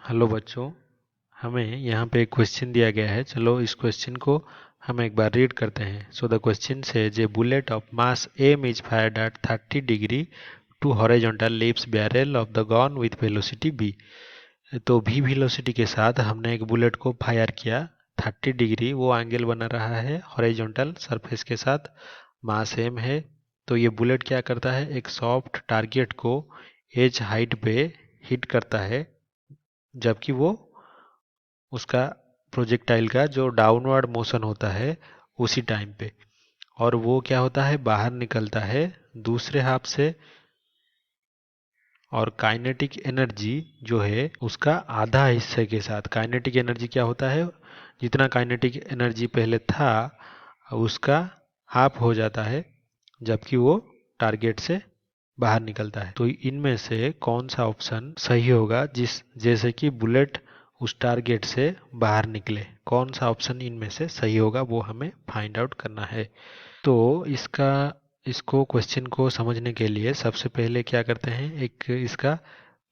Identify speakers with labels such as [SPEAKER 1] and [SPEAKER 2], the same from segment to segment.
[SPEAKER 1] Hello बच्चों, हमें यहाँ पे एक क्वेश्चन दिया गया है। चलो इस क्वेश्चन को हम एक बार रीड करते हैं। So the question says a bullet of mass m is fired at 30 degree to horizontal leaves barrel of the gun with velocity v. तो भी वेलोसिटी के साथ हमने एक बुलेट को फायर किया 30 डिग्री, वो एंगल बना रहा है हॉरिजॉन्टल सरफेस के साथ, मास एम है। तो ये बुलेट क्या करता है, एक सॉफ्ट टारगेट को एज हाइट पे हिट करता है, जबकि वो उसका प्रोजेक्टाइल का जो डाउनवर्ड मोशन होता है उसी टाइम पे, और वो क्या होता है, बाहर निकलता है दूसरे हाफ से। और काइनेटिक एनर्जी जो है उसका आधा हिस्से के साथ, काइनेटिक एनर्जी क्या होता है, जितना काइनेटिक एनर्जी पहले था उसका हाफ हो जाता है, जबकि वो टारगेट से बाहर निकलता है। तो इनमें से कौन सा ऑप्शन सही होगा, जिस जैसे कि बुलेट उस टारगेट से बाहर निकले, कौन सा ऑप्शन इनमें से सही होगा वो हमें फाइंड आउट करना है। तो इसको क्वेश्चन को समझने के लिए सबसे पहले क्या करते हैं, एक इसका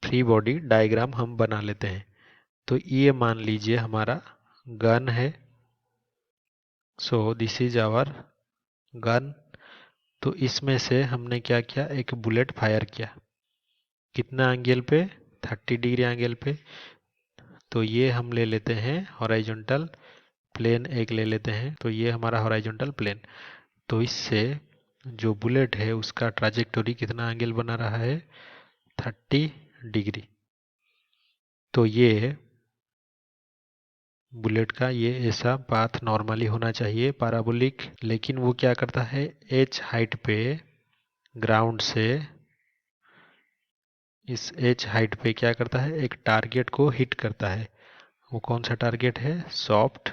[SPEAKER 1] फ्री बॉडी डायग्राम हम बना लेते हैं। तो ये मान लीजिए हमारा गन है। So this is our gun. तो इसमें से हमने क्या किया, एक बुलेट फायर किया, कितना एंगल पे, 30 डिग्री एंगल पे। तो ये हम ले लेते हैं हॉरिजॉन्टल प्लेन, एक ले लेते हैं। तो ये हमारा हॉरिजॉन्टल प्लेन। तो इससे जो बुलेट है उसका ट्राजेक्टोरी कितना एंगल बना रहा है, 30 डिग्री। तो ये बुलेट का ये ऐसा पाथ नॉर्मली होना चाहिए पैराबोलिक, लेकिन वो क्या करता है, एच हाइट पे ग्राउंड से, इस एच हाइट पे क्या करता है, एक टारगेट को हिट करता है। वो कौन सा टारगेट है, सॉफ्ट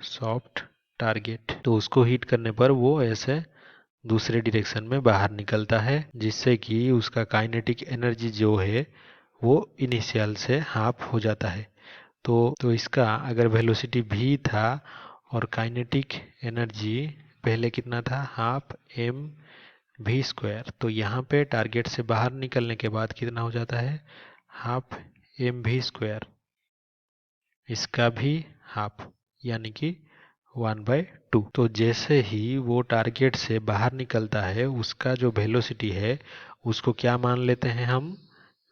[SPEAKER 1] सॉफ्ट टारगेट। तो उसको हिट करने पर वो ऐसे दूसरे डायरेक्शन में बाहर निकलता है, जिससे कि उसका काइनेटिक एनर्जी जो है वो इनिशियल से हाफ हो जाता है। तो इसका अगर वेलोसिटी भी था और काइनेटिक एनर्जी पहले कितना था, हाफ एम वी स्क्वायर, तो यहाँ पे टारगेट से बाहर निकलने के बाद कितना हो जाता है, हाफ एम वी स्क्वायर, इसका भी हाफ, यानी कि 1/2। तो जैसे ही वो टारगेट से बाहर निकलता है उसका जो वेलोसिटी है उसको क्या मान लेते हैं हम,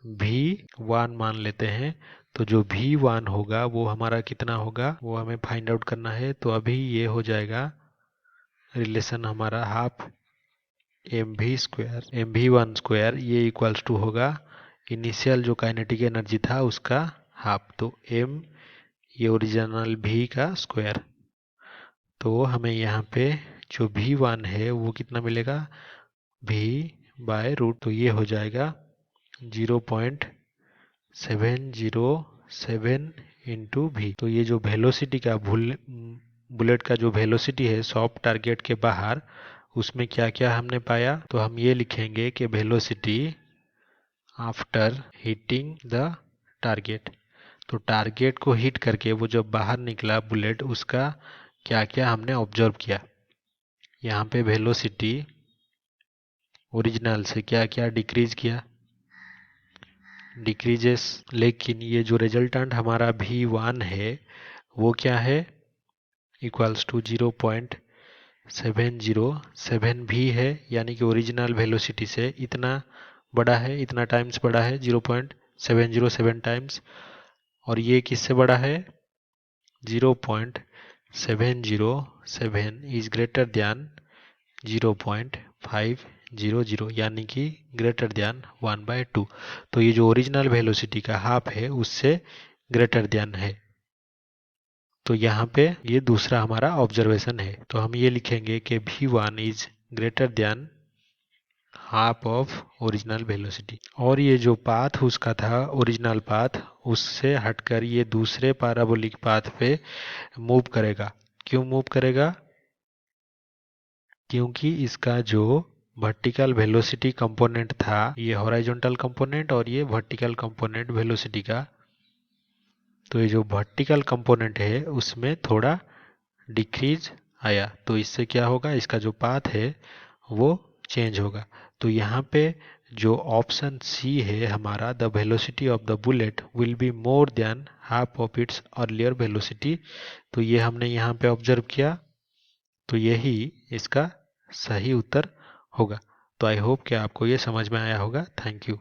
[SPEAKER 1] v1 मान लेते हैं। तो जो v1 होगा वो हमारा कितना होगा, वो हमें फाइंड आउट करना है। तो अभी ये हो जाएगा रिलेशन हमारा, half m v square m v one square, ये इक्वल्स टू होगा इनिशियल जो काइनेटिक एनर्जी था उसका हाफ। तो m, ये ओरिजिनल v का स्क्वायर। तो हमें यहाँ पे जो v1 है वो कितना मिलेगा, v/रूट। तो ये हो जाएगा 0.707 इंटू वी। तो ये जो वेलोसिटी का बुलेट का जो वेलोसिटी है सॉफ्ट टारगेट के बाहर, उसमें क्या क्या हमने पाया। तो हम ये लिखेंगे कि velocity after hitting the target. तो टारगेट को हिट करके वो जब बाहर निकला बुलेट, उसका क्या क्या हमने ऑब्जर्व किया। यहाँ पे वेलोसिटी ओरिजिनल से क्या क्या डिक्रीज किया, डिक्रीजेस। लेकिन ये जो रिजल्टेंट हमारा v1 है वो क्या है, इक्वल्स टू 0.707 भी है, यानी कि ओरिजिनल वेलोसिटी से इतना बड़ा है, इतना टाइम्स बड़ा है, 0.707 टाइम्स। और ये किससे बड़ा है, 0.707 इज ग्रेटर दैन 0.500, यानी कि ग्रेटर दैन 1/2। तो ये जो ओरिजिनल वेलोसिटी का हाफ है उससे ग्रेटर दैन है। तो यहाँ पे ये दूसरा हमारा ऑब्जर्वेशन है। तो हम ये लिखेंगे कि v1 is greater than half of original velocity. और ये जो पाथ उसका था ओरिजिनल पाथ, उससे हटकर ये दूसरे पैराबोलिक पाथ पे मूव करेगा। क्यों मूव करेगा, क्योंकि इसका जो वर्टिकल वेलोसिटी कंपोनेंट था, ये हॉरिजॉन्टल कंपोनेंट और ये वर्टिकल कंपोनेंट वेलोसिटी का, तो ये जो वर्टिकल कंपोनेंट है उसमें थोड़ा डिक्रीज आया। तो इससे क्या होगा, इसका जो पाथ है वो चेंज होगा। तो यहाँ पे जो ऑप्शन सी है हमारा, the velocity of the bullet will be more than half of its earlier velocity, तो ये हमने यहाँ पे ऑब्जर्व किया, तो यही इसका सही उत्तर होगा। तो आई होप कि आपको ये समझ में आया होगा। Thank you.